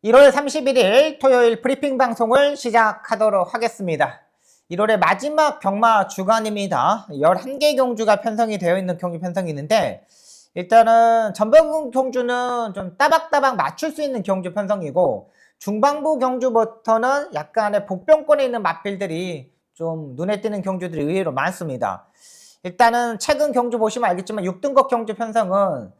1월 31일 토요일 브리핑 방송을 시작하도록 하겠습니다. 1월의 마지막 경마 주간입니다. 11개 경주가 편성이 되어 있는 경주 편성이 있는데 일단은 전반부 경주는 좀 따박따박 맞출 수 있는 경주 편성이고 중반부 경주부터는 약간의 복병권에 있는 맛빌들이 좀 눈에 띄는 경주들이 의외로 많습니다. 일단은 최근 경주 보시면 알겠지만 6등급 경주 편성은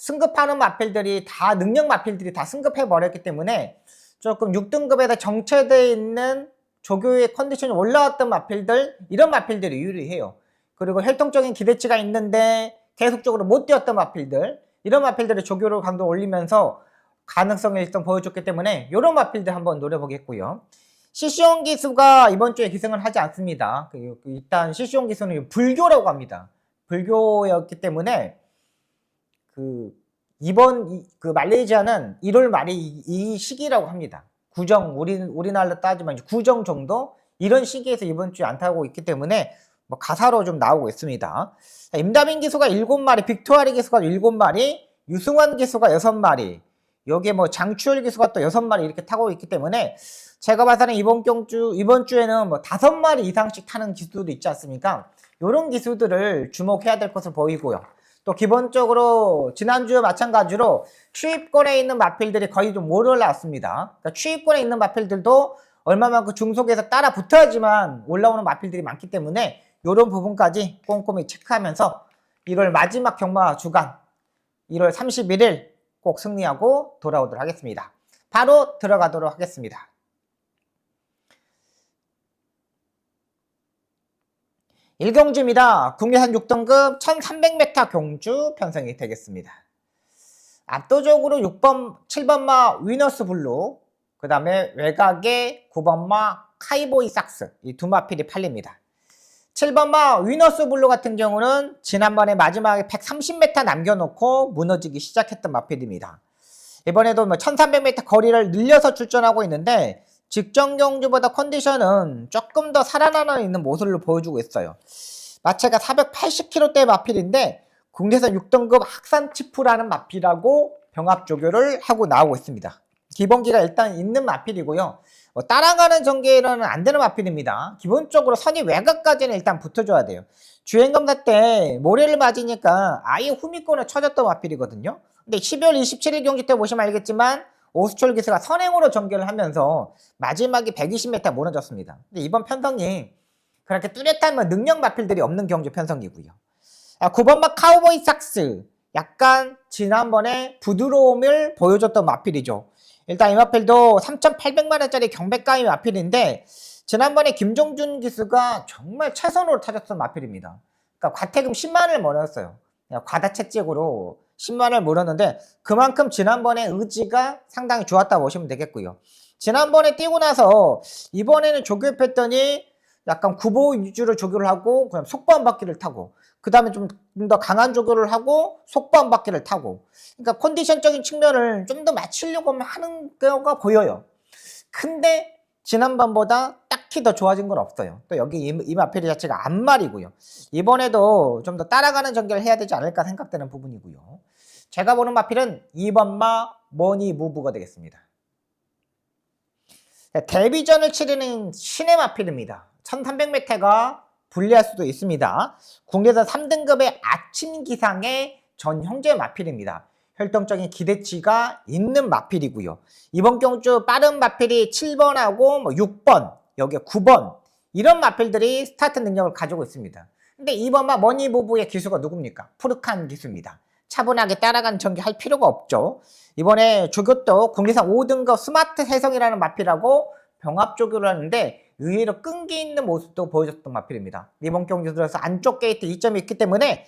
승급하는 마필들이 다 능력 마필들이 다 승급해 버렸기 때문에 조금 6등급에서 정체되어 있는 조교의 컨디션이 올라왔던 마필들, 이런 마필들이 유리해요. 그리고 혈통적인 기대치가 있는데 계속적으로 못 뛰었던 마필들, 이런 마필들이 조교로 강도 올리면서 가능성을 일단 보여줬기 때문에 이런 마필들 한번 노려보겠고요. 시시온 기수가 이번 주에 기승을 하지 않습니다. 일단 시시온 기수는 불교라고 합니다. 불교였기 때문에 이번 말레이시아는 1월 말이 이 시기라고 합니다. 구정, 우리나라로 따지면 구정 정도? 이런 시기에서 이번 주에 안 타고 있기 때문에 뭐 가사로 좀 나오고 있습니다. 임다빈 기수가 7마리, 빅토아리 기수가 7마리, 유승환 기수가 6마리, 여기에 뭐 장추열 기수가 또 6마리 이렇게 타고 있기 때문에 제가 봐서는 이번 주에는 뭐 5마리 이상씩 타는 기수도 있지 않습니까? 이런 기수들을 주목해야 될 것으로 보이고요. 또 기본적으로 지난주와 마찬가지로 추입권에 있는 마필들이 거의 좀 못 올라왔습니다. 그러니까 추입권에 있는 마필들도 얼마만큼 중속에서 따라 붙어야지만 올라오는 마필들이 많기 때문에 이런 부분까지 꼼꼼히 체크하면서 1월 마지막 경마 주간 1월 31일 꼭 승리하고 돌아오도록 하겠습니다. 바로 들어가도록 하겠습니다. 일경주입니다. 국내산 6등급 1300m 경주 편성이 되겠습니다. 압도적으로 6번, 7번마 위너스 블루, 그 다음에 외곽에 9번마 카이보이 삭스, 이 두 마필이 팔립니다. 7번마 위너스 블루 같은 경우는 지난번에 마지막에 130m 남겨놓고 무너지기 시작했던 마필입니다. 이번에도 1300m 거리를 늘려서 출전하고 있는데 직전 경주보다 컨디션은 조금 더 살아나는 있는 모습을 보여주고 있어요. 마체가 480kg대 마필인데 국내산 6등급 학산치프라는 마필하고 병합조교를 하고 나오고 있습니다. 기본기가 일단 있는 마필이고요. 따라가는 전개로는 안 되는 마필입니다. 기본적으로 선이 외곽까지는 일단 붙어줘야 돼요. 주행검사 때 모래를 맞으니까 아예 후미권을 쳐졌던 마필이거든요. 근데 12월 27일 경기 때 보시면 알겠지만 오수철 기수가 선행으로 전개를 하면서 마지막에 120m 무너졌습니다. 근데 이번 편성이 그렇게 뚜렷한 능력 마필들이 없는 경주 편성이고요. 9번마 카우보이 삭스, 약간 지난번에 부드러움을 보여줬던 마필이죠. 일단 이 마필도 3,800만원짜리 경백가위 마필인데 지난번에 김종준 기수가 정말 최선으로 타졌던 마필입니다. 그러니까 과태금 10만원을 물었어요. 과다채찍으로 10만원을 물었는데 그만큼 지난번에 의지가 상당히 좋았다고 보시면 되겠고요. 지난번에 뛰고 나서 이번에는 조교했더니 약간 구보 위주로 조교를 하고 그냥 속보 한 바퀴를 타고 그 다음에 좀 더 강한 조교를 하고 속보 한 바퀴를 타고, 그러니까 컨디션적인 측면을 좀 더 맞추려고 하는 거가 보여요. 근데 지난번보다 딱히 더 좋아진 건 없어요. 또 여기 이 마필 자체가 안말이고요. 이번에도 좀 더 따라가는 전개를 해야 되지 않을까 생각되는 부분이고요. 제가 보는 마필은 2번마 머니 무브가 되겠습니다. 데뷔전을 치르는 신의 마필입니다. 1300m가 불리할 수도 있습니다. 국내에서 3등급의 아침 기상의 전 형제 마필입니다. 혈통적인 기대치가 있는 마필이고요. 이번 경주 빠른 마필이 7번하고 6번, 여기에 9번, 이런 마필들이 스타트 능력을 가지고 있습니다. 근데 2번마 머니무브의 기수가 누굽니까? 푸르칸 기수입니다. 차분하게 따라가는 전개할 필요가 없죠. 이번에 조교도 국내산 5등급 스마트 해성이라는 마필하고 병합조교를 하는데 의외로 끈기 있는 모습도 보여줬던 마필입니다. 이번 경기 들어서 안쪽 게이트 2점이 있기 때문에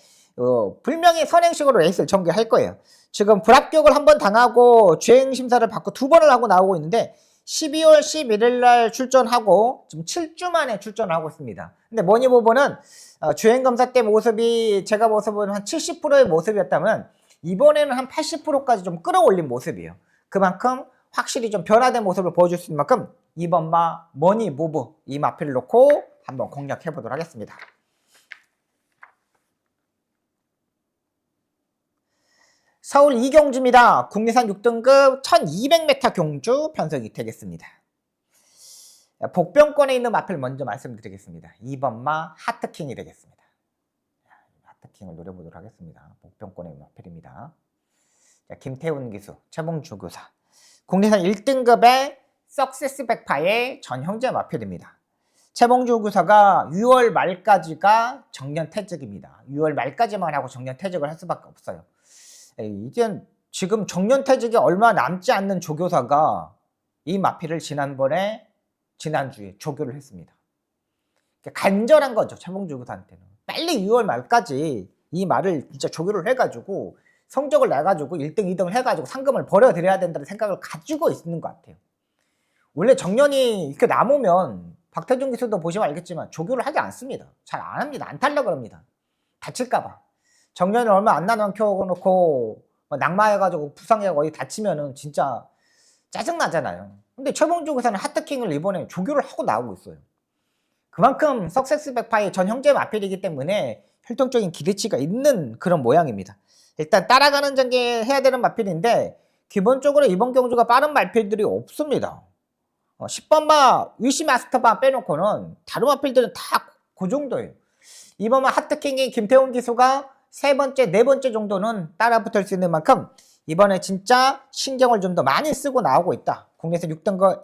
분명히 선행식으로 레이스를 전개할 거예요. 지금 불합격을 한 번 당하고 주행심사를 받고 2번을 하고 나오고 있는데 12월 11일 날 출전하고 지금 7주 만에 출전을 하고 있습니다. 근데 뭐니 뭐보는 주행검사 때 모습이 제가 모습은 한 70%의 모습이었다면 이번에는 한 80%까지 좀 끌어올린 모습이에요. 그만큼 확실히 좀 변화된 모습을 보여줄 수 있는 만큼 2번마 머니 무브 이 마필을 놓고 한번 공략해 보도록 하겠습니다. 서울 이경주입니다. 국내산 6등급 1200m 경주 편성이 되겠습니다. 복병권에 있는 마필 먼저 말씀드리겠습니다. 2번마 하트킹이 되겠습니다. 하트킹을 노려보도록 하겠습니다. 복병권에 있는 마필입니다. 김태훈 기수, 최봉주 교사. 국내산 1등급의 석세스 백파의 전형제 마필입니다. 최봉주 교사가 6월 말까지가 정년 퇴직입니다. 6월 말까지만 하고 정년 퇴직을 할 수밖에 없어요. 이제 지금 정년 퇴직이 얼마 남지 않는 조교사가 이 마필을 지난주에 조교를 했습니다. 간절한 거죠, 최봉주 교사한테는. 빨리 6월 말까지 이 말을 진짜 조교를 해가지고 성적을 내가지고 1등, 2등을 해가지고 상금을 벌어들여야 된다는 생각을 가지고 있는 것 같아요. 원래 정년이 이렇게 남으면 박태준 기수도 보시면 알겠지만 조교를 하지 않습니다. 잘 안 합니다. 안 탈려고 합니다. 다칠까봐. 정년이 얼마 안 남겨놓고 낙마해가지고 부상해가지고 어디 다치면은 진짜 짜증나잖아요. 근데 최봉주 교사는 하트킹을 이번에 조교를 하고 나오고 있어요. 그만큼 석세스 백파의 전 형제 마필이기 때문에 혈통적인 기대치가 있는 그런 모양입니다. 일단 따라가는 전개 해야 되는 마필인데 기본적으로 이번 경주가 빠른 마필들이 없습니다. 10번마 위시 마스터반 빼놓고는 다른 마필들은 다 그 정도예요. 이번만 하트킹이 김태훈 기수가 세 번째, 네 번째 정도는 따라 붙을 수 있는 만큼 이번에 진짜 신경을 좀 더 많이 쓰고 나오고 있다. 국내에서 6등급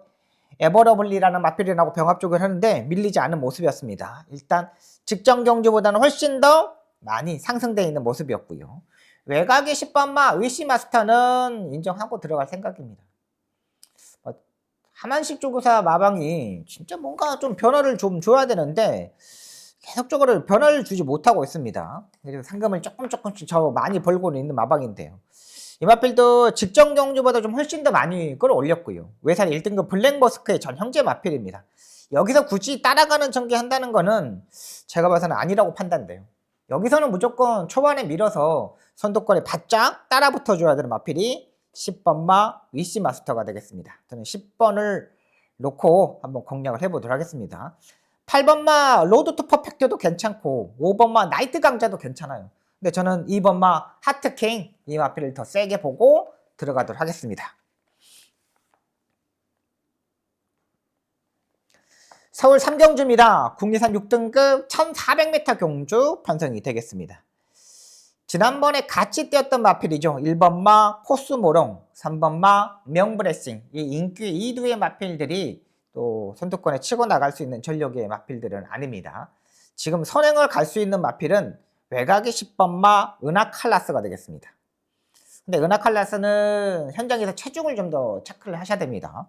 에버러블리라는 마필이라고 병합쪽을 하는데 밀리지 않은 모습이었습니다. 일단 직전 경주보다는 훨씬 더 많이 상승되어 있는 모습이었고요. 외곽의 10번마 위시 마스터는 인정하고 들어갈 생각입니다. 하만식 조교사 마방이 진짜 뭔가 좀 변화를 좀 줘야 되는데 계속적으로 변화를 주지 못하고 있습니다. 그래서 상금을 조금씩 더 많이 벌고는 있는 마방인데요. 이 마필도 직전 경주보다 좀 훨씬 더 많이 끌어올렸고요. 외산 1등급 블랙머스크의 전 형제 마필입니다. 여기서 굳이 따라가는 전개한다는 거는 제가 봐서는 아니라고 판단돼요. 여기서는 무조건 초반에 밀어서 선두권에 바짝 따라 붙어줘야 되는 마필이 10번마 위시 마스터가 되겠습니다. 저는 10번을 놓고 한번 공략을 해보도록 하겠습니다. 8번마 로드 투 퍼펙트도 괜찮고 5번마 나이트 강자도 괜찮아요. 근데 저는 2번마 하트킹 이 마필을 더 세게 보고 들어가도록 하겠습니다. 서울 삼경주입니다. 국내산 6등급 1400m 경주 편성이 되겠습니다. 지난번에 같이 뛰었던 마필이죠. 1번마 코스모롱, 3번마 명브레싱. 이 인기 2두의 마필들이 또 선두권에 치고 나갈 수 있는 전력의 마필들은 아닙니다. 지금 선행을 갈 수 있는 마필은 외곽의 10번마 은하칼라스가 되겠습니다. 근데 은하칼라스는 현장에서 체중을 좀 더 체크를 하셔야 됩니다.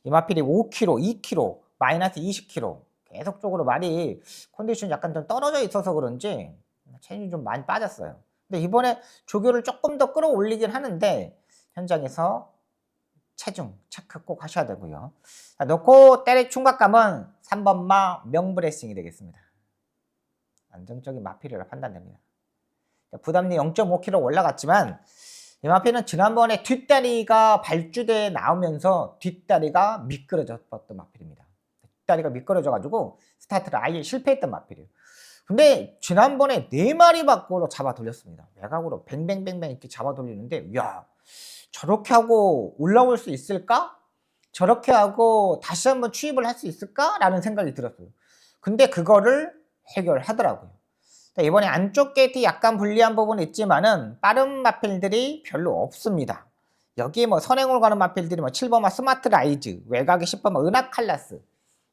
이 마필이 5kg, 2kg, 마이너스 20kg 계속적으로 많이 컨디션이 약간 좀 떨어져 있어서 그런지 체중이 좀 많이 빠졌어요. 근데 이번에 조교를 조금 더 끌어올리긴 하는데 현장에서 체중 체크 꼭 하셔야 되고요. 놓고 때릴 충격감은 3번마 명브레싱이 되겠습니다. 안정적인 마필이라 판단됩니다. 부담이 0.5kg 올라갔지만 이 마필은 지난번에 뒷다리가 발주대에 나오면서 뒷다리가 미끄러졌던 마필입니다. 뒷다리가 미끄러져가지고 스타트를 아예 실패했던 마필이에요. 근데 지난번에 4마리 밖으로 잡아 돌렸습니다. 외곽으로 뱅뱅뱅뱅 이렇게 잡아 돌리는데 야 저렇게 하고 올라올 수 있을까? 저렇게 하고 다시 한번 추입을 할 수 있을까? 라는 생각이 들었어요. 근데 그거를 해결하더라고요. 이번에 안쪽 게이트 약간 불리한 부분은 있지만은 빠른 마필들이 별로 없습니다. 여기 뭐 선행으로 가는 마필들이 뭐 7번마 스마트 라이즈, 외곽의 10번마 은하칼라스.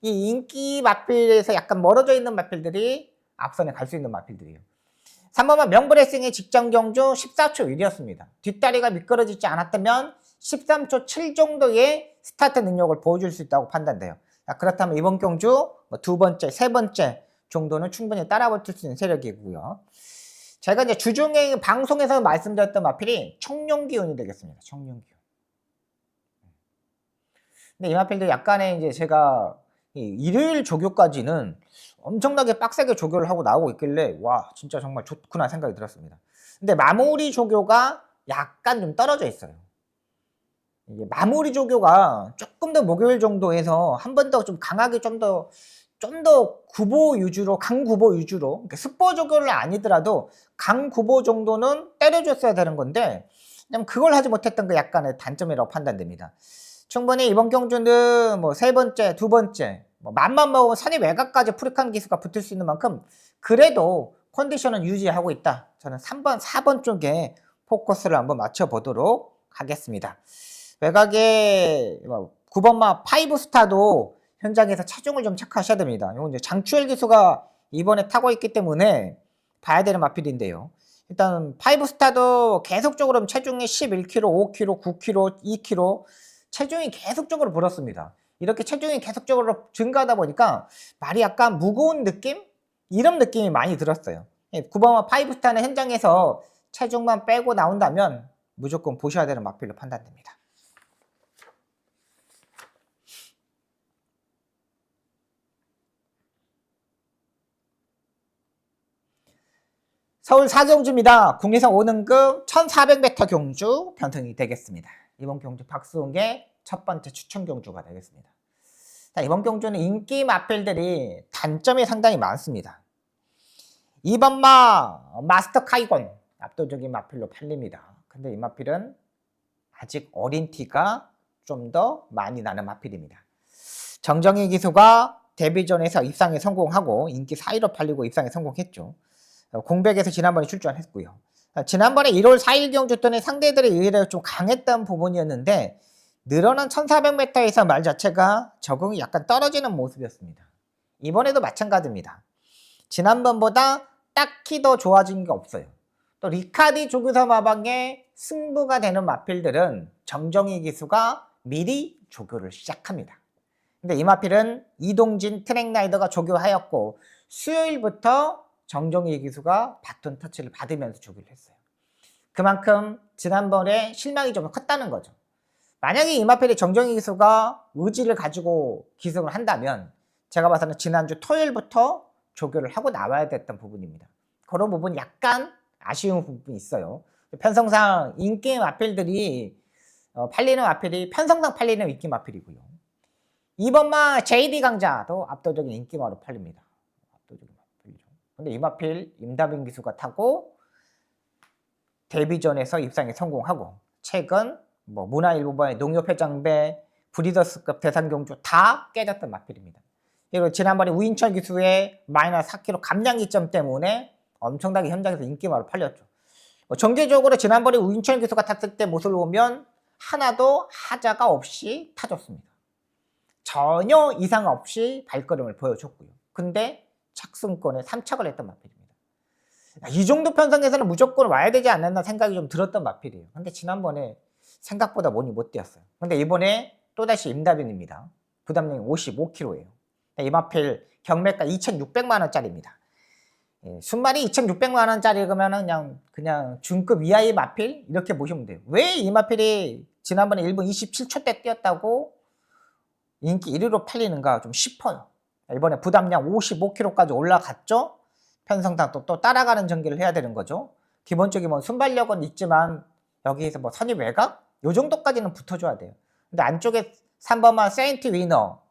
이 인기 마필에서 약간 멀어져 있는 마필들이 앞선에 갈 수 있는 마필들이에요. 3번마 명브레싱의 직전 경주 14초 1이었습니다. 뒷다리가 미끄러지지 않았다면 13초 7 정도의 스타트 능력을 보여줄 수 있다고 판단돼요. 그렇다면 이번 경주 두 번째, 세 번째 정도는 충분히 따라붙을 수 있는 세력이고요. 제가 이제 주중에 방송에서 말씀드렸던 마필이 청룡기운이 되겠습니다. 청룡기운. 근데 이 마필도 약간의 이제 제가 일요일 조교까지는 엄청나게 빡세게 조교를 하고 나오고 있길래 와 진짜 정말 좋구나 생각이 들었습니다. 근데 마무리 조교가 약간 좀 떨어져 있어요. 이게 마무리 조교가 조금 더 목요일 정도에서 한 번 더 좀 강하게 좀 더 구보 위주로 강구보 위주로 그러니까 스포 조교를 아니더라도 강구보 정도는 때려줬어야 되는 건데 그걸 하지 못했던 그 약간의 단점이라고 판단됩니다. 충분히 이번 경주는 뭐 세 번째, 두 번째, 뭐 맘만 먹으면 선의 외곽까지 프리칸 기수가 붙을 수 있는 만큼 그래도 컨디션은 유지하고 있다. 저는 3번, 4번 쪽에 포커스를 한번 맞춰보도록 하겠습니다. 외곽에 9번마 5스타도 현장에서 체중을 좀 체크하셔야 됩니다. 이건 이제 장추열 기수가 이번에 타고 있기 때문에 봐야 되는 마필인데요. 일단 5스타도 계속적으로 체중이 11kg, 5kg, 9kg, 2kg 체중이 계속적으로 불었습니다. 이렇게 체중이 계속적으로 증가하다 보니까 말이 약간 무거운 느낌? 이런 느낌이 많이 들었어요. 9번마 5스타는 현장에서 체중만 빼고 나온다면 무조건 보셔야 되는 마필로 판단됩니다. 서울 4경주입니다. 국내선 5등급 1400m 경주 편성이 되겠습니다. 이번 경주 박수웅의 첫 번째 추천 경주가 되겠습니다. 자, 이번 경주는 인기 마필들이 단점이 상당히 많습니다. 2번마 마스터 카이곤 압도적인 마필로 팔립니다. 근데 이 마필은 아직 어린 티가 좀 더 많이 나는 마필입니다. 정정희 기수가 데뷔전에서 입상에 성공하고 인기 4위로 팔리고 입상에 성공했죠. 공백에서 지난번에 출전했고요. 지난번에 1월 4일 경주 때는 상대들에 의외로 좀 강했던 부분이었는데 늘어난 1400m에서 말 자체가 적응이 약간 떨어지는 모습이었습니다. 이번에도 마찬가지입니다. 지난번보다 딱히 더 좋아진 게 없어요. 또 리카디 조교사 마방에 승부가 되는 마필들은 정정희 기수가 미리 조교를 시작합니다. 근데 이 마필은 이동진 트랙라이더가 조교하였고 수요일부터 정정희 기수가 바톤 터치를 받으면서 조교를 했어요. 그만큼 지난번에 실망이 좀 컸다는 거죠. 만약에 이 마필이 정정희 기수가 의지를 가지고 기승을 한다면 제가 봐서는 지난주 토요일부터 조교를 하고 나와야 됐던 부분입니다. 그런 부분 약간 아쉬운 부분이 있어요. 편성상 인기 마필들이 팔리는 마필이 편성상 팔리는 인기 마필이고요. 2번마 JD 강자도 압도적인 인기마로 팔립니다. 압도적인 마필이죠. 근데 이 마필 임다빈 기수가 타고 데뷔전에서 입상에 성공하고 최근 뭐 문화일보의 농협회장배, 브리더스급 대상경주 다 깨졌던 마필입니다. 그리고 지난번에 우인철 기수의 마이너스 4kg 감량 이점 때문에 엄청나게 현장에서 인기마로 팔렸죠. 정기적으로 지난번에 우인철 기수가 탔을 때 모습을 보면 하나도 하자가 없이 타줬습니다. 전혀 이상 없이 발걸음을 보여줬고요. 근데 착승권에 3착을 했던 마필입니다. 이 정도 편성에서는 무조건 와야 되지 않았나 생각이 좀 들었던 마필이에요. 근데 지난번에 생각보다 몸이 못 뛰었어요. 근데 이번에 또다시 임다빈입니다. 부담량이 55kg예요. 이 마필 경매가 2,600만 원짜리입니다. 순말이 2,600만 원짜리 그러면 그냥 중급 이하의 마필 이렇게 보시면 돼요. 왜 이 마필이 지난번에 1분 27초 때 뛰었다고 인기 1위로 팔리는가 좀 싶어요. 이번에 부담량 55kg까지 올라갔죠. 편성상 또 따라가는 전개를 해야 되는 거죠. 기본적인 뭐 순발력은 있지만 여기에서 뭐 선입 외곽 요 정도까지는 붙어줘야 돼요. 근데 안쪽에 3번마 세인트 위너,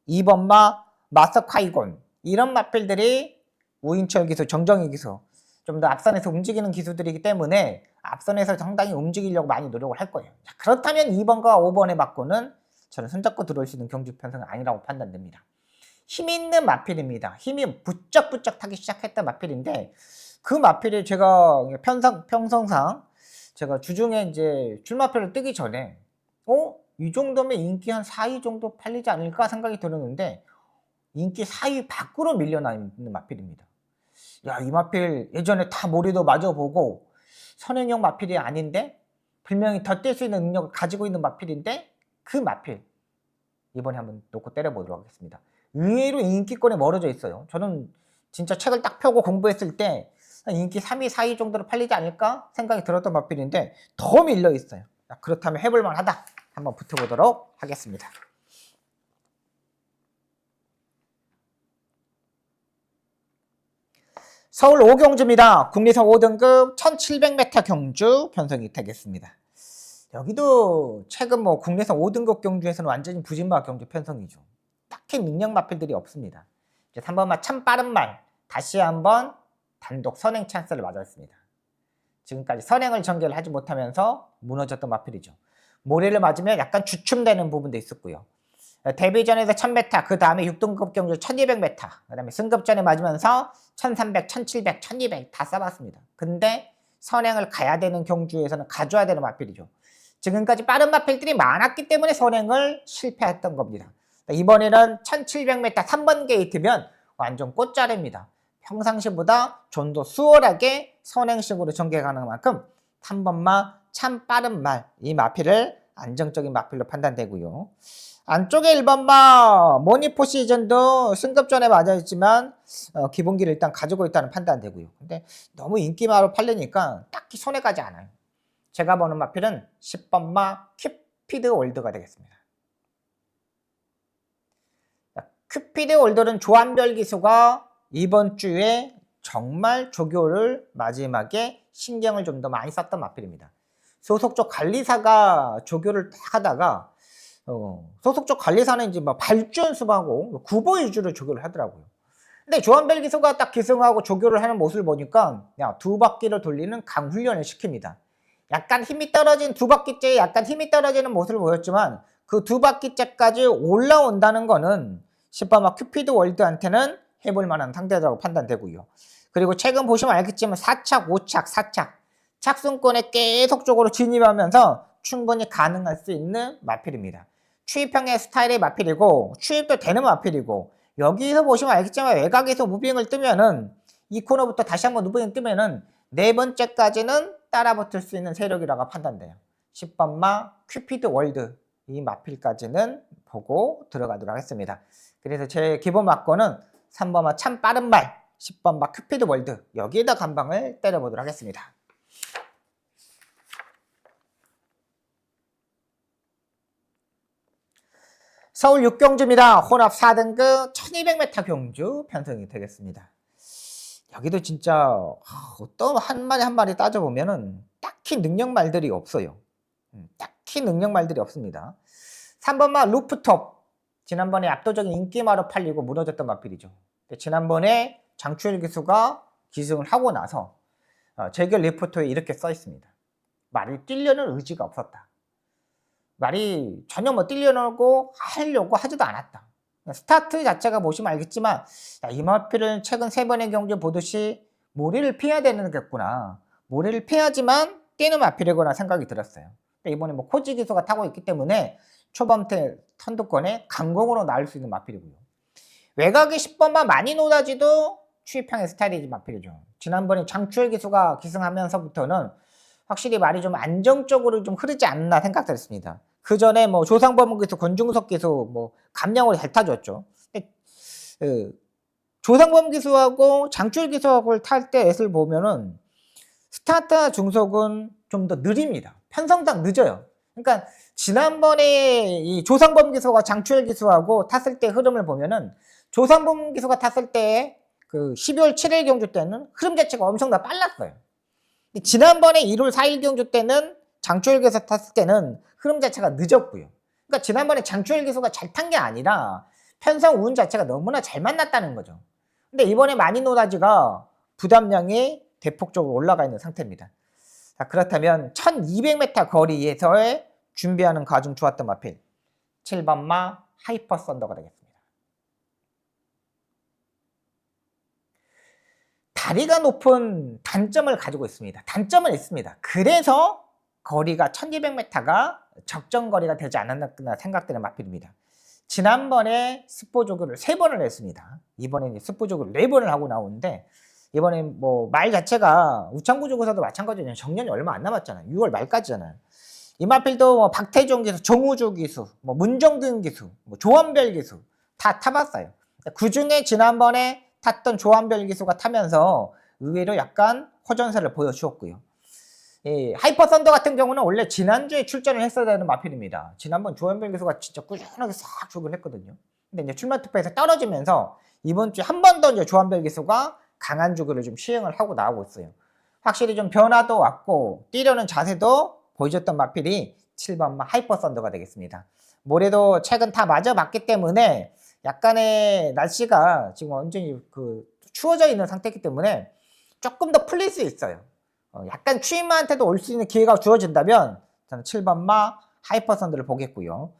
2번마 마스터 카이곤 이런 마필들이 우인철 기수, 정정희 기수 좀 더 앞선에서 움직이는 기수들이기 때문에 앞선에서 상당히 움직이려고 많이 노력을 할 거예요. 자, 그렇다면 2번과 5번에 맞고는 저는 손잡고 들어올 수 있는 경주 편성은 아니라고 판단됩니다. 힘 있는 마필입니다. 힘이 부쩍부쩍 타기 시작했던 마필인데 그 마필이 제가 평성상 제가 주중에 이제 출마표를 뜨기 전에 이 정도면 인기 한 4위 정도 팔리지 않을까 생각이 들었는데 인기 4위 밖으로 밀려나 있는 마필입니다. 야, 이 마필 예전에 다 모리도 마저보고 선행형 마필이 아닌데 분명히 더 뛸 수 있는 능력을 가지고 있는 마필인데 그 마필 이번에 한번 놓고 때려보도록 하겠습니다. 의외로 인기권에 멀어져 있어요. 저는 진짜 책을 딱 펴고 공부했을 때 인기 3위, 4위 정도로 팔리지 않을까 생각이 들었던 마필인데 더 밀려 있어요. 그렇다면 해볼만 하다. 한번 붙어보도록 하겠습니다. 서울 5경주입니다. 국내선 5등급 1700m 경주 편성이 되겠습니다. 여기도 최근 뭐 국내선 5등급 경주에서는 완전히 부진마 경주 편성이죠. 딱히 능력 마필들이 없습니다. 이제 3번마 참 빠른 말 다시 한번 단독 선행 찬스를 맞았습니다. 지금까지 선행을 전개를 하지 못하면서 무너졌던 마필이죠. 모래를 맞으면 약간 주춤되는 부분도 있었고요. 데뷔전에서 1000m, 그 다음에 6등급 경주 1200m, 그 다음에 승급전에 맞으면서 1300, 1700, 1200 다 써봤습니다. 근데 선행을 가야 되는 경주에서는 가져야 되는 마필이죠. 지금까지 빠른 마필들이 많았기 때문에 선행을 실패했던 겁니다. 이번에는 1700m 3번 게이트면 완전 꽃자리입니다. 평상시보다 좀 더 수월하게 선행식으로 전개 가능한 만큼 3번마 참 빠른 말, 이 마필을 안정적인 마필로 판단되고요. 안쪽에 1번마 모니포 시즌도 승급전에 맞아있지만 기본기를 일단 가지고 있다는 판단되고요. 근데 너무 인기마로 팔리니까 딱히 손에 가지 않아요. 제가 보는 마필은 10번마 큐피드 월드가 되겠습니다. 큐피드 월드는 조합별 기수가 이번 주에 정말 조교를 마지막에 신경을 좀 더 많이 썼던 마필입니다. 소속 쪽 관리사가 조교를 딱 하다가 소속 쪽 관리사는 이제 뭐 발주 연습하고 구보 위주로 조교를 하더라고요. 근데 조합별 기수가 딱 기승하고 조교를 하는 모습을 보니까 야, 2바퀴를 돌리는 강훈련을 시킵니다. 약간 힘이 떨어진 2바퀴째에 약간 힘이 떨어지는 모습을 보였지만 그 2바퀴째까지 올라온다는 거는 10번마 큐피드 월드한테는 해볼 만한 상대라고 판단되고요. 그리고 최근 보시면 알겠지만 4착, 5착, 4착 착순권에 계속적으로 진입하면서 충분히 가능할 수 있는 마필입니다. 추입형의 스타일의 마필이고 추입도 되는 마필이고 여기서 보시면 알겠지만 외곽에서 무빙을 뜨면은 이 코너부터 다시 한번 무빙을 뜨면은 네 번째까지는 따라붙을 수 있는 세력이라고 판단돼요. 10번마 큐피드 월드 이 마필까지는 보고 들어가도록 하겠습니다. 그래서 제 기본 막고는 3번마 참 빠른 말, 10번마 큐피드 월드 여기에다 간방을 때려보도록 하겠습니다. 서울 6경주입니다. 혼합 4등급 1200m 경주 편성이 되겠습니다. 여기도 진짜 어떤 한 마리 한 마리 따져보면은 딱히 능력말들이 없어요. 딱히 능력말들이 없습니다. 3번마 루프톱 지난번에 압도적인 인기마로 팔리고 무너졌던 마필이죠. 지난번에 장추일 기수가 기승을 하고 나서 재결 리포트에 이렇게 써 있습니다. 말을 뛰려는 의지가 없었다. 말이 전혀 뭐 뛰려고 하려고 하지도 않았다. 스타트 자체가 보시면 알겠지만 야, 이 마필은 최근 3번의 경주 보듯이 모래를 피해야 되는 거구나. 모래를 피하지만 뛰는 마필이구나 생각이 들었어요. 이번에 뭐 코지 기수가 타고 있기 때문에 초반태 선두권에 강공으로 나올 수 있는 마필이고요. 외곽의 10번만 많이 노다지도 추입형의 스타일이지 마필이죠. 지난번에 장추열 기수가 기승하면서부터는 확실히 말이 좀 안정적으로 좀 흐르지 않나 생각했습니다. 그 전에 뭐 조상범 기수, 권중석 기수 뭐 감량으로 잘 타줬죠. 조상범 기수하고 장추열 기수하고 탈 때 애를 보면은 스타트와 중속은 좀 더 느립니다. 편성상 늦어요. 그러니까 지난번에 이 조상범 기수와 장추열 기수하고 탔을 때 흐름을 보면은 조상범 기수가 탔을 때 그 12월 7일 경주 때는 흐름 자체가 엄청나 빨랐어요. 지난번에 1월 4일 경주 때는 장추열 기수 탔을 때는 흐름 자체가 늦었고요. 그러니까 지난번에 장추열 기수가 잘 탄 게 아니라 편성 운 자체가 너무나 잘 만났다는 거죠. 근데 이번에 마니 노다지가 부담량이 대폭적으로 올라가 있는 상태입니다. 자, 그렇다면 1200m 거리에서의 준비하는 가중 좋았던 마필 7번마 하이퍼 썬더가 되겠습니다. 다리가 높은 단점을 가지고 있습니다. 단점은 있습니다. 그래서 거리가 1200m가 적정 거리가 되지 않았나 생각되는 마필입니다. 지난번에 스포 조교를 3번을 했습니다. 이번에 스포 조교를 4번을 하고 나오는데 이번에 뭐 말 자체가 우창구 조교사도 마찬가지예요. 정년이 얼마 안 남았잖아요. 6월 말까지잖아요. 이 마필도 뭐 박태종 기수, 정우주 기수, 뭐 문정근 기수, 뭐 조원별 기수 다 타봤어요. 그 중에 지난번에 탔던 조원별 기수가 타면서 의외로 약간 호전세를 보여주었고요. 하이퍼 썬더 같은 경우는 원래 지난주에 출전을 했어야 되는 마필입니다. 지난번 조원별 기수가 진짜 꾸준하게 싹 주긴 했거든요. 근데 이제 출마 투표에서 떨어지면서 이번 주에 한 번 더 이제 조원별 기수가 강한 주기를 좀 시행을 하고 나오고 있어요. 확실히 좀 변화도 왔고 뛰려는 자세도 보여줬던 마필이 7번마 하이퍼 썬더가 되겠습니다. 모레도 최근 다 맞아봤기 때문에 약간의 날씨가 지금 완전히 추워져 있는 상태이기 때문에 조금 더 풀릴 수 있어요. 약간 추임마한테도 올 수 있는 기회가 주어진다면 저는 7번마 하이퍼선드를 보겠고요.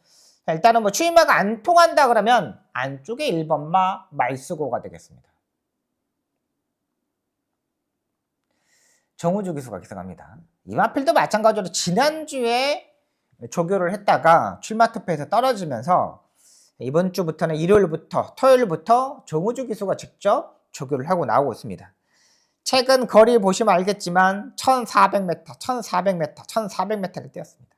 자, 일단은 뭐 추임마가 안 통한다 그러면 안쪽에 1번마 말수고가 되겠습니다. 정우주 기수가 기승합니다. 이 마필도 마찬가지로 지난주에 조교를 했다가 출마 투표에서 떨어지면서 이번 주부터는 일요일부터 토요일부터 정우주 기수가 직접 조교를 하고 나오고 있습니다. 최근 거리 보시면 알겠지만 1400m, 1400m, 1400m를 뛰었습니다.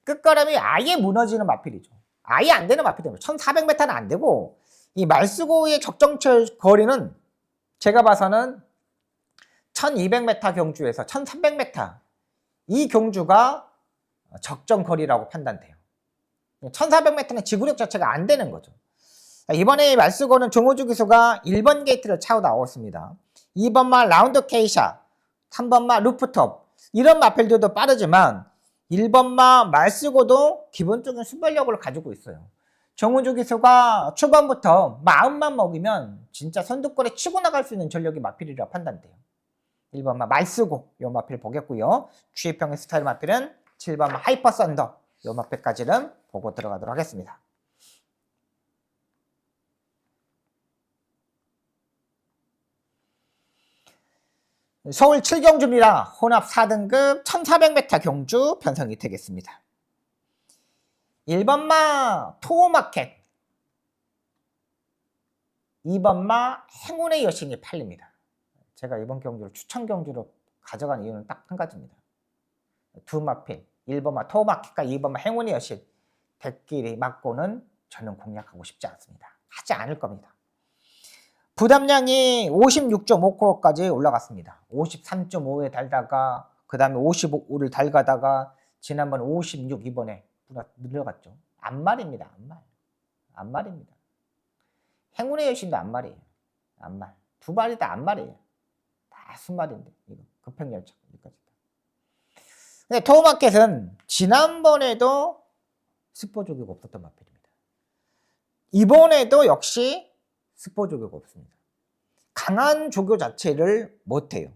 끝걸음이 아예 무너지는 마필이죠. 아예 안 되는 마필이에요. 1400m는 안 되고 이 말수고의 적정철 거리는 제가 봐서는 1200m 경주에서 1300m 이 경주가 적정 거리라고 판단돼요. 1400m는 지구력 자체가 안 되는 거죠. 이번에 말수고는 정우주 기수가 1번 게이트를 차고 나왔습니다. 2번마 라운드 케이샤, 3번마 루프톱 이런 마필들도 빠르지만 1번마 말수고도 기본적인 순발력을 가지고 있어요. 정우주 기수가 초반부터 마음만 먹이면 진짜 선두권에 치고 나갈 수 있는 전력이 마필이라 판단돼요. 1번마 말수고 요 마필 보겠고요. 주의평의 스타일 마필은 7번마 하이퍼 썬더 요 마필까지는 보고 들어가도록 하겠습니다. 서울 7경주입니다. 혼합 4등급 1400m 경주 편성이 되겠습니다. 1번마 토마켓 2번마 행운의 여신이 팔립니다. 제가 이번 경주를 추천 경주로 가져간 이유는 딱 한 가지입니다. 두 마필 1번마 토마켓과 2번마 행운의 여신 대끼리 맞고는 저는 공략하고 싶지 않습니다. 하지 않을 겁니다. 부담량이 56.5코어까지 올라갔습니다. 53.5에 달다가 그 다음에 55를 달가다가 지난번 56 이번에 늘어갔죠. 안말입니다. 안말입니다. 행운의 여신도 안말이에요. 안말. 두 마리 다 안말이에요. 다 순말인데 이거 급행열차 여기까지. 근데 토마켓은 지난번에도 스포 조교가 없었던 마필입니다. 이번에도 역시 스포 조교가 없습니다. 강한 조교 자체를 못해요.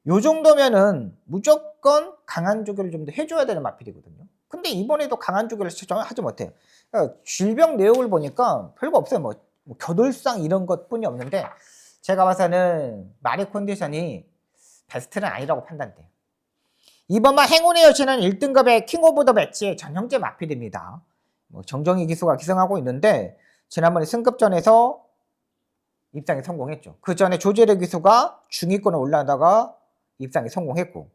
요 정도면은 무조건 강한 조교를 좀 더 해줘야 되는 마필이거든요. 근데 이번에도 강한 조교를 하지 못해요. 그러니까 질병 내용을 보니까 별거 없어요. 뭐 겨돌상 이런 것뿐이 없는데 제가 봐서는 말의 컨디션이 베스트는 아니라고 판단돼요. 이번만 행운의 여신은 1등급의 킹 오브 더 매치의 전형제 마필입니다. 뭐 정정희 기수가 기승하고 있는데 지난번에 승급전에서 입상에 성공했죠. 그 전에 조재래 기수가 중위권에 올라가다가 입상에 성공했고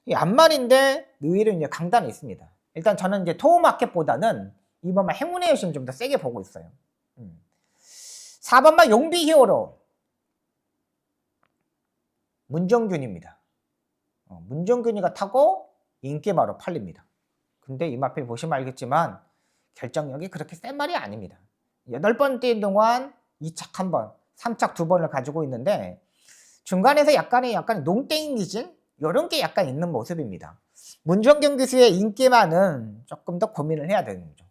이 안말인데 의외로 이제 강단이 있습니다. 일단 저는 이제 토마켓보다는 이번만 행운의 여신 좀 더 세게 보고 있어요. 4번만 용비 히어로 문정균입니다. 문정균이가 타고 인기마로 팔립니다. 근데 이 마필 보시면 알겠지만 결정력이 그렇게 센 말이 아닙니다. 8번 뛴 동안 2착 1번, 3착 2번을 가지고 있는데 중간에서 약간의 농땡이 기질 이런 게 약간 있는 모습입니다. 문정균 기수의 인기만은 조금 더 고민을 해야 되는 거죠.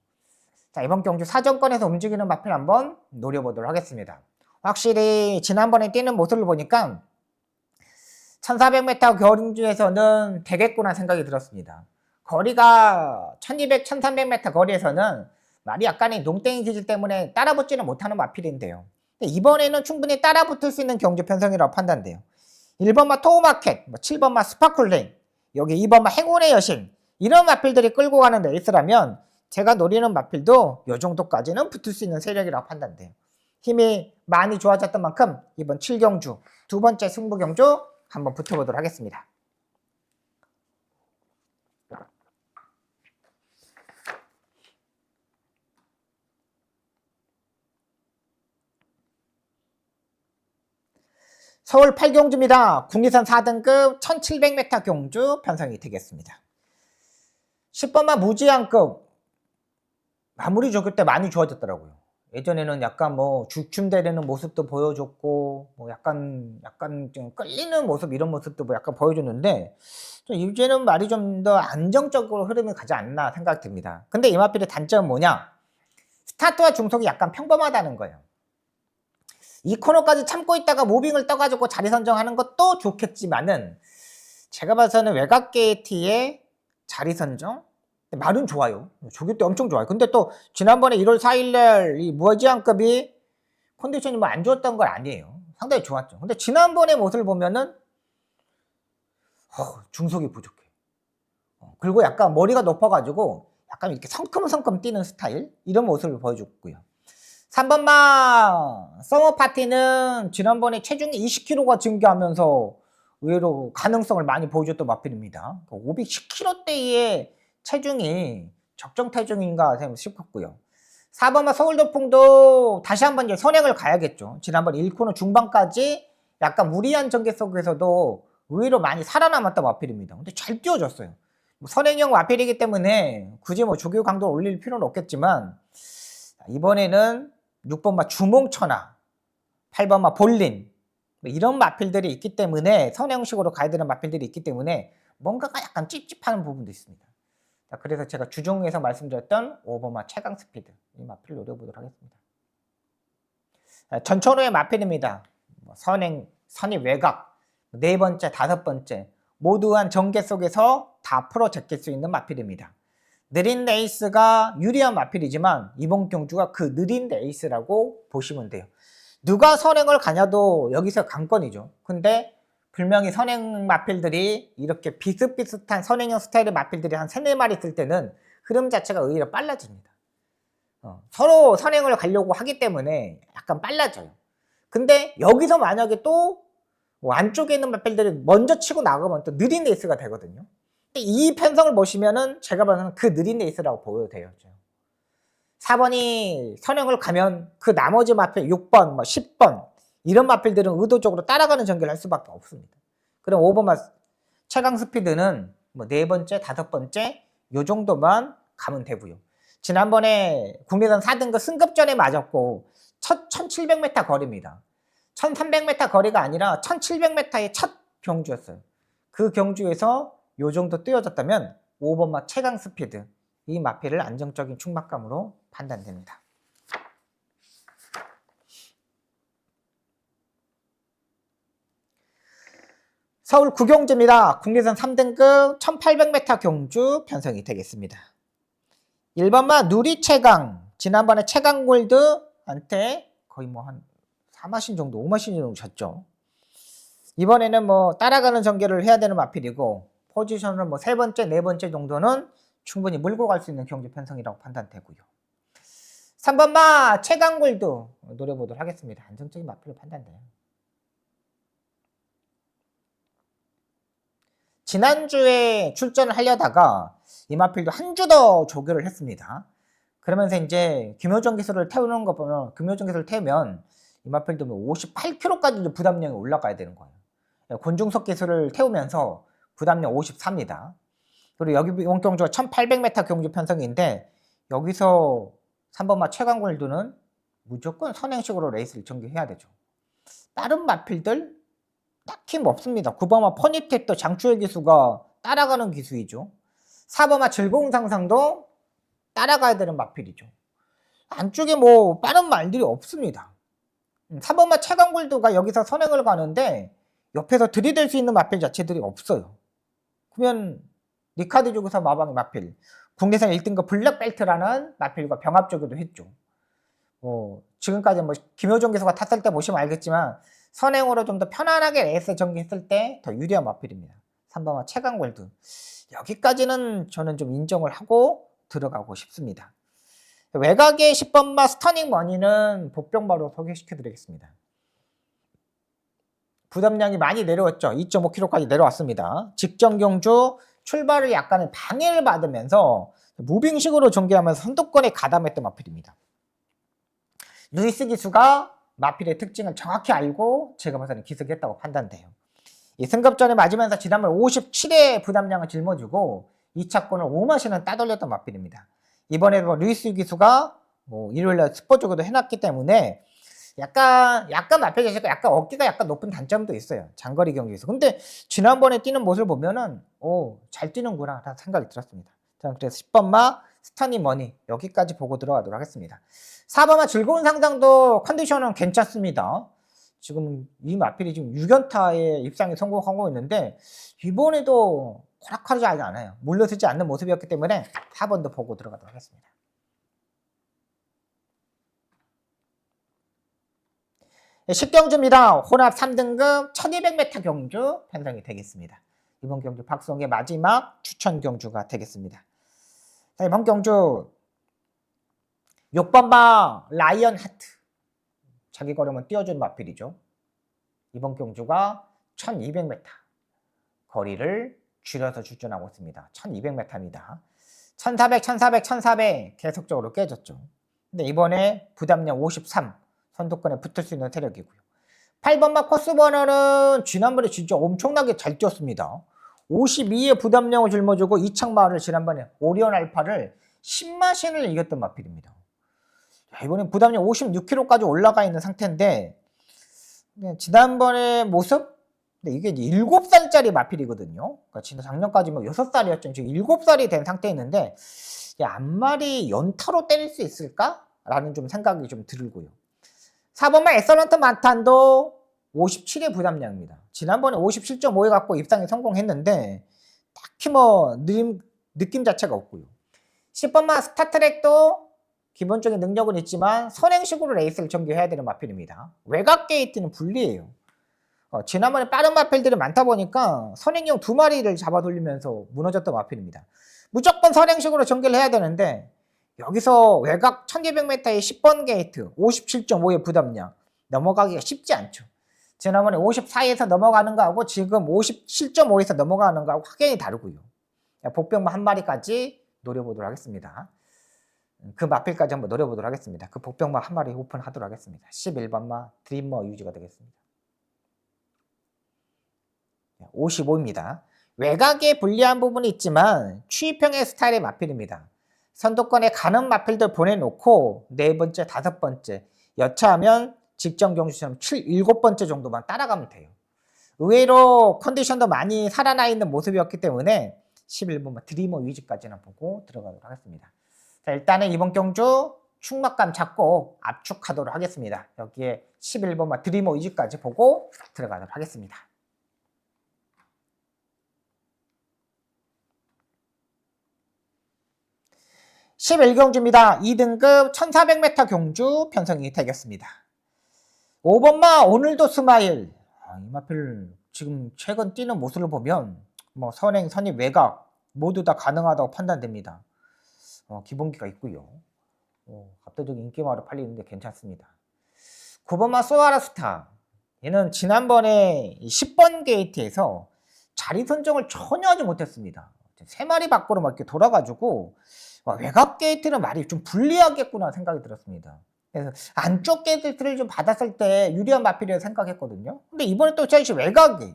자, 이번 경주 사정권에서 움직이는 마필 한번 노려보도록 하겠습니다. 확실히 지난번에 뛰는 모습을 보니까 1400m 경주에서는 되겠구나 생각이 들었습니다. 거리가 1200, 1300m 거리에서는 말이 약간의 농땡이 기질 때문에 따라붙지는 못하는 마필인데요. 이번에는 충분히 따라붙을 수 있는 경주 편성이라고 판단돼요. 1번마 토마켓, 7번마 스파클링, 여기 2번마 행운의 여신 이런 마필들이 끌고 가는 레이스라면 제가 노리는 마필도 이 정도까지는 붙을 수 있는 세력이라고 판단돼요. 힘이 많이 좋아졌던 만큼 이번 7경주 두 번째 승부 경주 한번 붙어보도록 하겠습니다. 서울 8경주입니다. 국리선 4등급 1700m 경주 편성이 되겠습니다. 10번만 무제한급 마무리 조교 때 많이 좋아졌더라고요. 예전에는 약간 뭐 주춤대는 모습도 보여줬고 뭐 약간 좀 끌리는 모습 이런 모습도 뭐 약간 보여줬는데 이제는 말이 좀 더 안정적으로 흐름이 가지 않나 생각이 듭니다. 근데 이 마필의 단점은 뭐냐? 스타트와 중속이 약간 평범하다는 거예요. 이 코너까지 참고 있다가 무빙을 떠가지고 자리 선정하는 것도 좋겠지만은 제가 봐서는 외곽 게이트의 자리 선정 말은 좋아요. 조교 때 엄청 좋아요. 근데 또 지난번에 1월 4일날 이 무어지안급이 컨디션이 뭐 안 좋았던 건 아니에요. 상당히 좋았죠. 근데 지난번의 모습을 보면은 중속이 부족해. 그리고 약간 머리가 높아가지고 약간 이렇게 성큼성큼 뛰는 스타일 이런 모습을 보여줬고요. 3번마 서머파티는 지난번에 체중이 20kg가 증가하면서 의외로 가능성을 많이 보여줬던 마필입니다. 510kg대의 체중이 적정 체중인가 싶었고요. 4번마 서울도풍도 다시 한번 이제 선행을 가야겠죠. 지난번 1코너 중반까지 약간 무리한 전개 속에서도 의외로 많이 살아남았던 마필입니다. 근데 잘 뛰어졌어요. 선행형 마필이기 때문에 굳이 뭐 조교 강도를 올릴 필요는 없겠지만 이번에는 6번마 주몽천하, 8번마 볼린 이런 마필들이 있기 때문에 선행식으로 가야 되는 마필들이 있기 때문에 뭔가가 약간 찝찝한 부분도 있습니다. 자, 그래서 제가 주종에서 말씀드렸던 5번마 최강 스피드 이 마필 노려보도록 하겠습니다. 전천후의 마필입니다. 선행, 선입 외곽, 네 번째, 다섯 번째 모두한 전개 속에서 다 풀어 제낄 수 있는 마필입니다. 느린 레이스가 유리한 마필이지만 이번 경주가 그 느린 레이스라고 보시면 돼요. 누가 선행을 가냐도 여기서 관건이죠. 근데 분명히 선행 마필들이 이렇게 비슷비슷한 선행형 스타일의 마필들이 한 3, 4마리 있을 때는 흐름 자체가 의외로 빨라집니다. 서로 선행을 가려고 하기 때문에 약간 빨라져요. 근데 여기서 만약에 또 안쪽에 있는 마필들이 먼저 치고 나가면 또 느린 레이스가 되거든요. 이 편성을 보시면은 제가 봐서는 그 느린 레이스라고 보여도 돼요. 4번이 선행을 가면 그 나머지 마필 6번, 뭐 10번 이런 마필들은 의도적으로 따라가는 전개를 할 수밖에 없습니다. 그럼 5번 최강 스피드는 뭐 네 번째, 다섯 번째 요 정도만 가면 되고요. 지난번에 국내선 4등급 승급전에 맞았고 첫 1700m 거리입니다. 1300m 거리가 아니라 1700m의 첫 경주였어요. 그 경주에서 요 정도 뛰어졌다면 5번마 최강 스피드 이 마필을 안정적인 충막감으로 판단됩니다. 서울 구경주입니다. 국내선 3등급 1800m 경주 편성이 되겠습니다. 1번마 누리 최강 지난번에 최강 골드한테 거의 뭐 한 4마신 정도 5마신 정도 졌죠. 이번에는 뭐 따라가는 전개를 해야 되는 마필이고 포지션을 뭐 세 번째, 네 번째 정도는 충분히 몰고 갈 수 있는 경주 편성이라고 판단되고요. 3번마 최강골드 노려보도록 하겠습니다. 안정적인 마필로 판단돼요. 지난주에 출전을 하려다가 이 마필도 한 주 더 조교를 했습니다. 그러면서 이제 김효정 기술을 태우는 거 보면 김효정 기술을 태우면 이 마필도 58kg까지 부담량이 올라가야 되는 거예요. 권중석 기술을 태우면서 부담량 54입니다. 그리고 여기 이번 경주가 1800m 경주 편성인데 여기서 3번마 최강골드는 무조건 선행식으로 레이스를 전개해야 되죠. 다른 마필들 딱히 뭐 없습니다. 9번마 퍼니텍도 장추의 기수가 따라가는 기수이죠. 4번마 즐거운 상상도 따라가야 되는 마필이죠. 안쪽에 뭐 빠른 말들이 없습니다. 3번마 최강골드가 여기서 선행을 가는데 옆에서 들이댈 수 있는 마필 자체들이 없어요. 그러면 리카드 조교사 마방의 마필 국내선 1등급 블랙벨트라는 마필과 병합조교도 했죠. 지금까지 뭐 김효정 기수가 탔을 때 보시면 알겠지만 선행으로 좀 더 편안하게 레이스 전개했을 때 더 유리한 마필입니다. 3번마 최강골드 여기까지는 저는 좀 인정을 하고 들어가고 싶습니다. 외곽의 10번마 스터닝 머니는 복병바로 소개시켜 드리겠습니다. 부담량이 많이 내려왔죠. 2.5kg까지 내려왔습니다. 직전 경주 출발을 약간의 방해를 받으면서 무빙식으로 전개하면서 선두권에 가담했던 마필입니다. 루이스 기수가 마필의 특징을 정확히 알고 제가 봐서는 기습했다고 판단돼요. 이 승급전에 맞으면서 지난번 57의 부담량을 짊어지고 2차권을 5마시는 따돌렸던 마필입니다. 이번에도 루이스 기수가 일요일날 스포츠교도 해놨기 때문에 약간 마필 자체가 약간 어깨가 약간 높은 단점도 있어요. 장거리 경기에서. 근데 지난번에 뛰는 모습을 보면은 잘 뛰는구나 라는 생각이 들었습니다. 저는 그래서 10번마 스타니 머니 여기까지 보고 들어가도록 하겠습니다. 4번마 즐거운 상상도 컨디션은 괜찮습니다. 지금 이 마필이 지금 6연타에 입상에 성공하고 있는데 이번에도 허락하지 않아요. 물러서지 않는 모습이었기 때문에 4번도 보고 들어가도록 하겠습니다. 10경주입니다. 혼합 3등급 1200m 경주 편성이 되겠습니다. 이번 경주 박성의 마지막 추천 경주가 되겠습니다. 자, 이번 경주 6번마 라이언 하트. 자기 걸음은 띄워주는 마필이죠. 이번 경주가 1200m 거리를 줄여서 출전하고 있습니다. 1200m입니다. 1400, 1400, 1400 계속적으로 깨졌죠. 근데 이번에 부담량 53 선두권에 붙을 수 있는 세력이고요. 8번마 코스버너는 지난번에 진짜 엄청나게 잘 뛰었습니다. 52의 부담량을 짊어지고 이창마를 지난번에 오리온 알파를 10마신을 이겼던 마필입니다. 이번엔 부담량 56kg까지 올라가 있는 상태인데 지난번에 모습? 근데 이게 이제 7살짜리 마필이거든요. 그러니까 작년까지 뭐 6살이었죠. 지금 7살이 된 상태에 있는데 앞말이 연타로 때릴 수 있을까? 라는 좀 생각이 좀 들고요. 4번만 엑설런트 마탄도 57의 부담량입니다. 지난번에 57.5에 갖고 입상에 성공했는데 딱히 뭐 느낌 자체가 없고요. 10번만 스타트랙도 기본적인 능력은 있지만 선행식으로 레이스를 전개해야 되는 마필입니다. 외곽 게이트는 불리해요. 지난번에 빠른 마필들이 많다 보니까 선행용 2마리를 잡아 돌리면서 무너졌던 마필입니다. 무조건 선행식으로 전개를 해야 되는데 여기서 외곽 1200m의 10번 게이트 57.5의 부담량 넘어가기가 쉽지 않죠. 지난번에 54에서 넘어가는 거하고 지금 57.5에서 넘어가는 거하고 확연히 다르고요. 복병마 한 마리까지 노려보도록 하겠습니다. 그 마필까지 한번 노려보도록 하겠습니다. 그 복병마 한 마리 오픈하도록 하겠습니다. 11번마 드림머 유지가 되겠습니다. 55입니다. 외곽에 불리한 부분이 있지만 추입형의 스타일의 마필입니다. 선두권에 가는 마필들 보내놓고 4번째, 5번째 여차하면 직전 경주처럼 7번째 정도만 따라가면 돼요. 의외로 컨디션도 많이 살아나 있는 모습이었기 때문에 11번마 드리머 위즈까지는 보고 들어가도록 하겠습니다. 자, 일단은 이번 경주 충막감 잡고 압축하도록 하겠습니다. 여기에 11번마 드리머 위즈까지 보고 들어가도록 하겠습니다. (11경주입니다) 2등급 1400m 경주 편성이 되겠습니다. 5번마 오늘도 스마일. 이 마필 지금 최근 뛰는 모습을 보면 뭐 선행, 선입, 외곽 모두 다 가능하다고 판단됩니다. 기본기가 있고요. 압도적인 인기마로 팔리는데 괜찮습니다. 9번마 소아라스타. 얘는 지난번에 10번 게이트에서 자리 선정을 전혀 하지 못했습니다. 3마리 밖으로 막 이렇게 돌아가지고 외곽 게이트는 말이 좀 불리하겠구나 생각이 들었습니다. 그래서 안쪽 게이트를 좀 받았을 때 유리한 마필이라고 생각했거든요. 근데 이번에 또 역시 외곽이에요.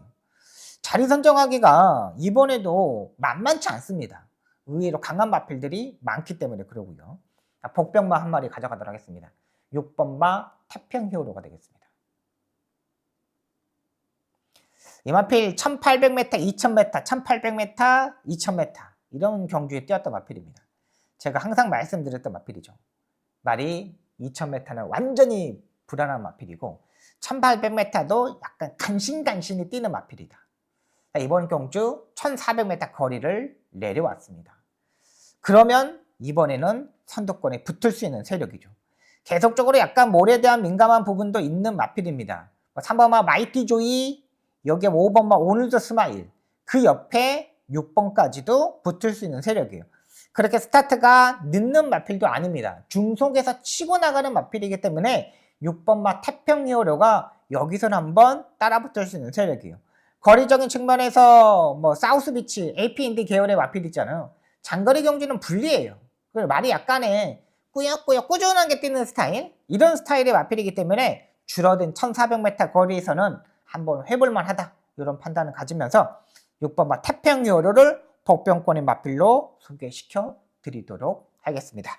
자리 선정하기가 이번에도 만만치 않습니다. 의외로 강한 마필들이 많기 때문에 그러고요. 복병마 한 마리 가져가도록 하겠습니다. 6번마 태평 히어로가 되겠습니다. 이 마필 1800m, 2000m, 1800m, 2000m 이런 경주에 뛰었던 마필입니다. 제가 항상 말씀드렸던 마필이죠. 말이 2000m는 완전히 불안한 마필이고 1800m도 약간 간신간신히 뛰는 마필이다. 이번 경주 1400m 거리를 내려왔습니다. 그러면 이번에는 선두권에 붙을 수 있는 세력이죠. 계속적으로 약간 몰에 대한 민감한 부분도 있는 마필입니다. 3번마 마이티 조이, 여기에 5번마 오늘도 스마일, 그 옆에 6번까지도 붙을 수 있는 세력이에요. 그렇게 스타트가 늦는 마필도 아닙니다. 중속에서 치고 나가는 마필이기 때문에 6번마 태평 히어로가 여기서는 한번 따라붙을 수 있는 세력이에요. 거리적인 측면에서 뭐 사우스비치, AP인디 계열의 마필 있잖아요. 장거리 경주는 불리해요. 말이 약간의 꾸역꾸역 꾸준하게 뛰는 스타일, 이런 스타일의 마필이기 때문에 줄어든 1400m 거리에서는 한번 해볼만 하다, 이런 판단을 가지면서 6번마 태평 히어로를 복병권의 마필로 소개시켜 드리도록 하겠습니다.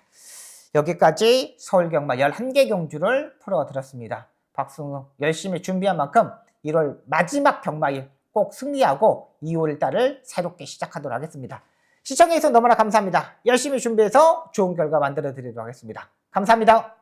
여기까지 서울경마 11개 경주를 풀어드렸습니다. 박승우 열심히 준비한 만큼 1월 마지막 경마일 꼭 승리하고 2월달을 새롭게 시작하도록 하겠습니다. 시청해주셔서 너무나 감사합니다. 열심히 준비해서 좋은 결과 만들어 드리도록 하겠습니다. 감사합니다.